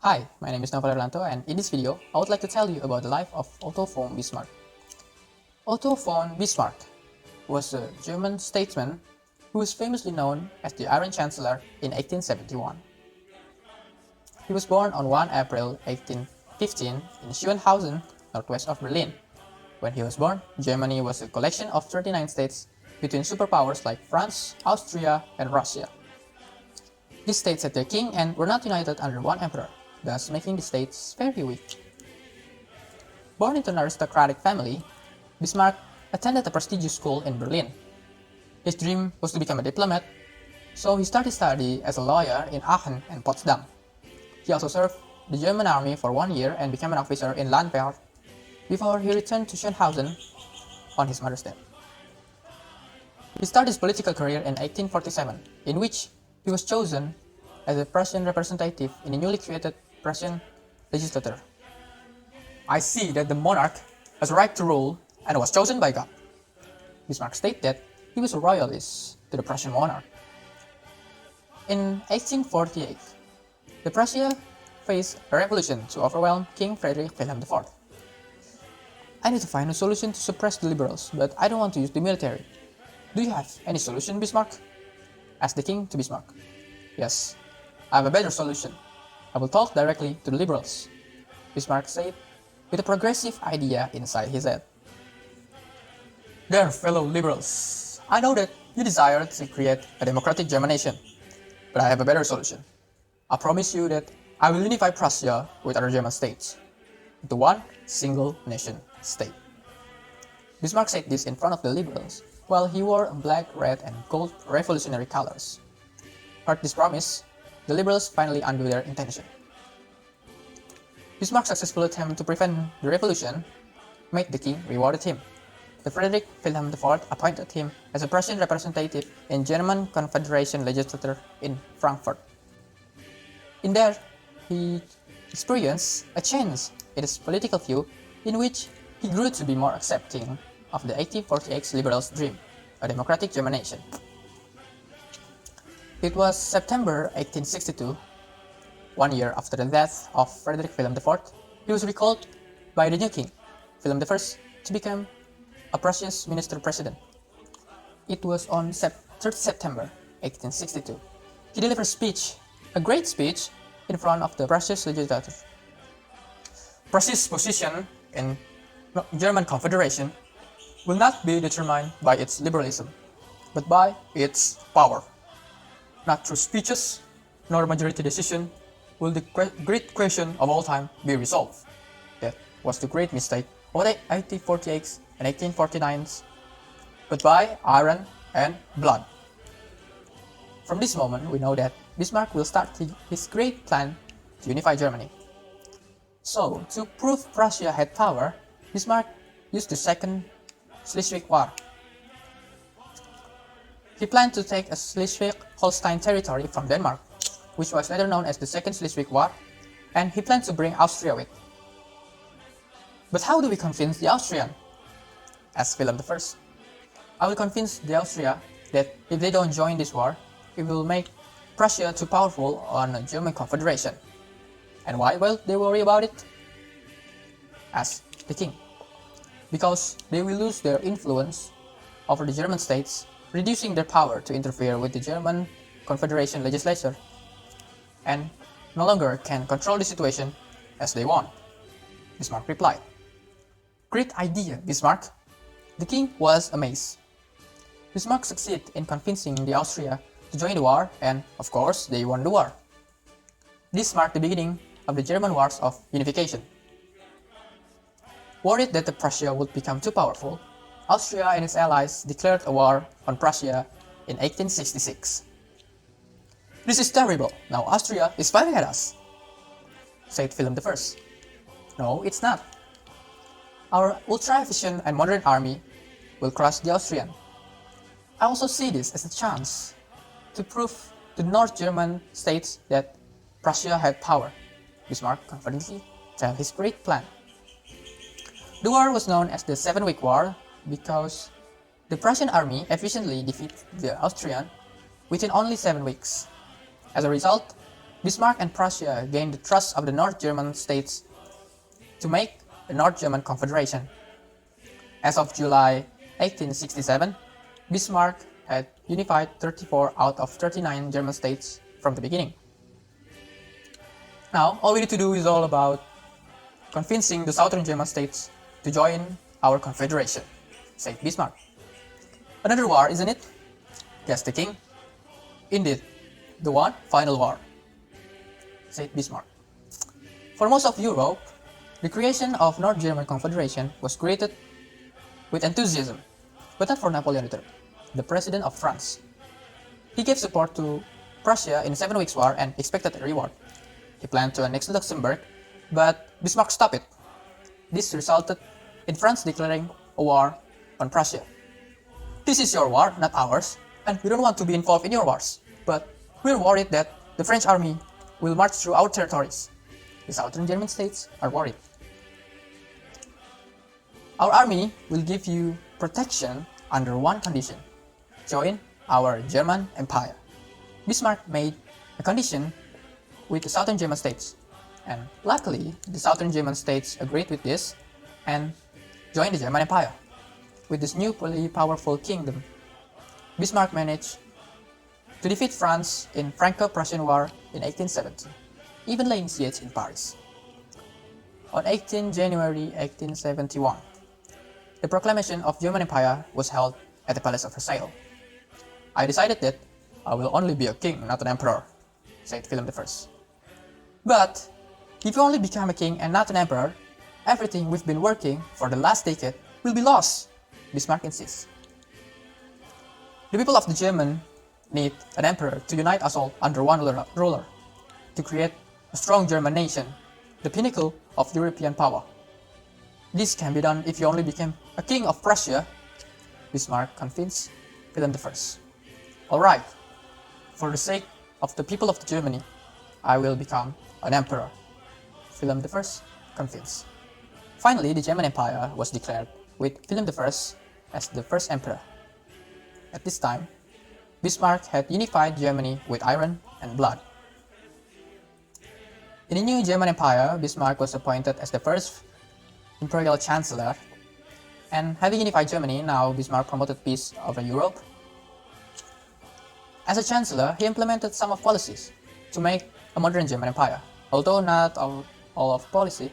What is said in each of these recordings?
Hi, my name is Khairulyanto, and in this video, I would like to tell you about the life of Otto von Bismarck. Otto von Bismarck was a German statesman who is famously known as the Iron Chancellor in 1871. He was born on 1 April 1815 in Schönhausen, northwest of Berlin. When he was born, Germany was a collection of 39 states between superpowers like France, Austria, and Russia. These states had their king and were not united under one emperor, thus making the states very weak. Born into an aristocratic family, Bismarck attended a prestigious school in Berlin. His dream was to become a diplomat, so he started study as a lawyer in Aachen and Potsdam. He also served the German army for 1 year and became an officer in Landwehr before he returned to Schönhausen on his mother's death. He started his political career in 1847, in which he was chosen as a Prussian representative in a newly created Prussian legislature. I see that the monarch has a right to rule and was chosen by God. Bismarck stated that he was a royalist to the Prussian monarch. In 1848, the Prussia faced a revolution to overwhelm King Friedrich Wilhelm IV. I need to find a solution to suppress the liberals, but I don't want to use the military. Do you have any solution, Bismarck? Asked the king to Bismarck. Yes, I have a better solution. I will talk directly to the liberals, Bismarck said, with a progressive idea inside his head. Dear fellow liberals, I know that you desire to create a democratic German nation, but I have a better solution. I promise you that I will unify Prussia with other German states into one single nation state. Bismarck said this in front of the liberals while he wore black, red, and gold revolutionary colors. Heard this promise, the liberals finally undid their intention. Bismarck's successful attempt to prevent the revolution made the king rewarded him. The Friedrich Wilhelm IV appointed him as a Prussian representative in German Confederation legislature in Frankfurt. In there, he experienced a change in his political view in which he grew to be more accepting of the 1848 liberals' dream, a democratic German nation. It was September 1862, 1 year after the death of Friedrich Wilhelm IV, he was recalled by the new king, Wilhelm I, to become a Prussia's minister-president. It was on 3rd September 1862. He delivered a speech, a great speech, in front of the Prussia's legislature. Prussia's position in German Confederation will not be determined by its liberalism, but by its power. Not through speeches nor majority decision will the great question of all time be resolved. That was the great mistake of the 1848 and 1849s, but by iron and blood. From this moment, we know that Bismarck will start his great plan to unify Germany. So, to prove Prussia had power, Bismarck used the Second Schleswig War. He planned to take a Schleswig-Holstein territory from Denmark, which was later known as the Second Schleswig War, and he planned to bring Austria with. But how do we convince the Austrian? Asked Wilhelm I. I will convince the Austria that if they don't join this war, it will make Prussia too powerful on a German Confederation. And why will they worry about it? Asked the king. Because they will lose their influence over the German states, reducing their power to interfere with the German Confederation legislature, and no longer can control the situation as they want, Bismarck replied. Great idea, Bismarck. The king was amazed. Bismarck succeeded in convincing the Austria to join the war, and of course they won the war. This marked the beginning of the German Wars of Unification. Worried that the Prussia would become too powerful, Austria and its allies declared a war on Prussia in 1866. This is terrible, now Austria is fighting at us, said Wilhelm I. No, it's not. Our ultra-efficient and modern army will crush the Austrian. I also see this as a chance to prove to North German states that Prussia had power, Bismarck confidently told his great plan. The war was known as the 7-Week War because the Prussian army efficiently defeated the Austrian within only 7 weeks. As a result, Bismarck and Prussia gained the trust of the North German states to make a North German Confederation. As of July 1867, Bismarck had unified 34 out of 39 German states from the beginning. Now, all we need to do is all about convincing the southern German states to join our confederation, said Bismarck. Another war, isn't it? Guessed the king. Indeed, the one final war, said Bismarck. For most of Europe, the creation of North German Confederation was created with enthusiasm, but not for Napoleon III, the president of France. He gave support to Prussia in the 7 Weeks' War and expected a reward. He planned to annex Luxembourg, but Bismarck stopped it. This resulted in France declaring a war on Prussia. This is your war, not ours, and we don't want to be involved in your wars, but we're worried that the French army will march through our territories. The southern German states are worried. Our army will give you protection under one condition: join our German Empire. Bismarck made a condition with the southern German states, and luckily the southern German states agreed with this and joined the German Empire. With this newly powerful kingdom, Bismarck managed to defeat France in Franco-Prussian War in 1870, even laying siege in Paris. On 18 January 1871, the proclamation of German Empire was held at the Palace of Versailles. I decided that I will only be a king, not an emperor, said Wilhelm I. But if you only become a king and not an emperor, everything we've been working for the last decade will be lost, Bismarck insists. The people of the German need an emperor to unite us all under one ruler, to create a strong German nation, the pinnacle of European power. This can be done if you only become a king of Prussia, Bismarck convinced Wilhelm I. Alright, for the sake of the people of Germany, I will become an emperor, Wilhelm I convinced. Finally, the German Empire was declared with Wilhelm I as the first emperor. At this time, Bismarck had unified Germany with iron and blood. In the new German Empire, Bismarck was appointed as the first Imperial Chancellor, and having unified Germany, now Bismarck promoted peace over Europe. As a Chancellor, he implemented some of policies to make a modern German Empire, although not all of policy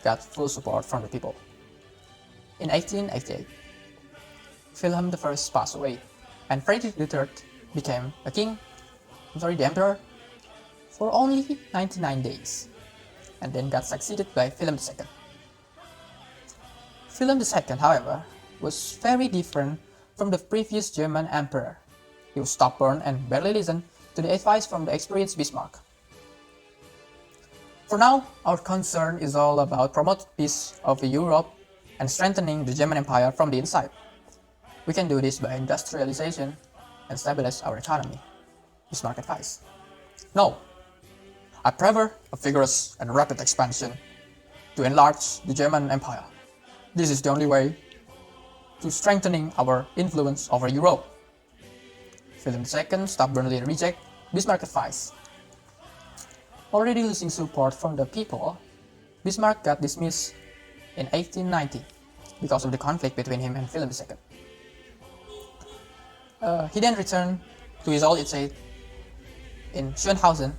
got full support from the people. In 1888, Wilhelm I passed away, and Frederick III became the emperor, for only 99 days, and then got succeeded by Wilhelm II. Wilhelm II, however, was very different from the previous German emperor. He was stubborn and barely listened to the advice from the experienced Bismarck. For now, our concern is all about promoting peace over Europe and strengthening the German Empire from the inside. We can do this by industrialization and stabilize our economy, Bismarck advised. No, I prefer a vigorous and rapid expansion to enlarge the German Empire. This is the only way to strengthening our influence over Europe. Wilhelm II stubbornly rejected Bismarck's advice. Already losing support from the people, Bismarck got dismissed in 1890 because of the conflict between him and Wilhelm II. He then returned to his old age in Schönhausen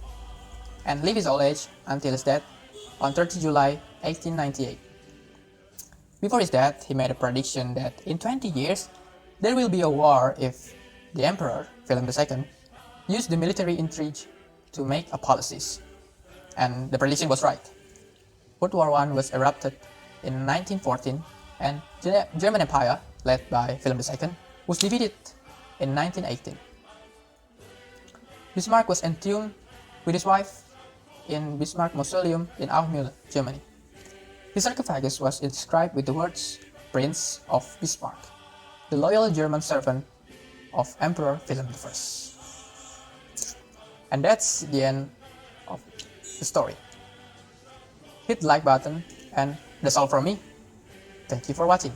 and lived his old age until his death on 30 July 1898. Before his death, he made a prediction that in 20 years, there will be a war if the Emperor, Wilhelm II, used the military intrigue to make a policies. And the prediction was right. World War I was erupted in 1914, and the German Empire, led by Wilhelm II, was defeated in 1918. Bismarck was entombed with his wife in Bismarck Mausoleum in Aumühle, Germany. His sarcophagus was inscribed with the words Prince of Bismarck, the loyal German servant of Emperor Wilhelm I. And that's the end of the story. Hit the like button, and that's all from me. Thank you for watching.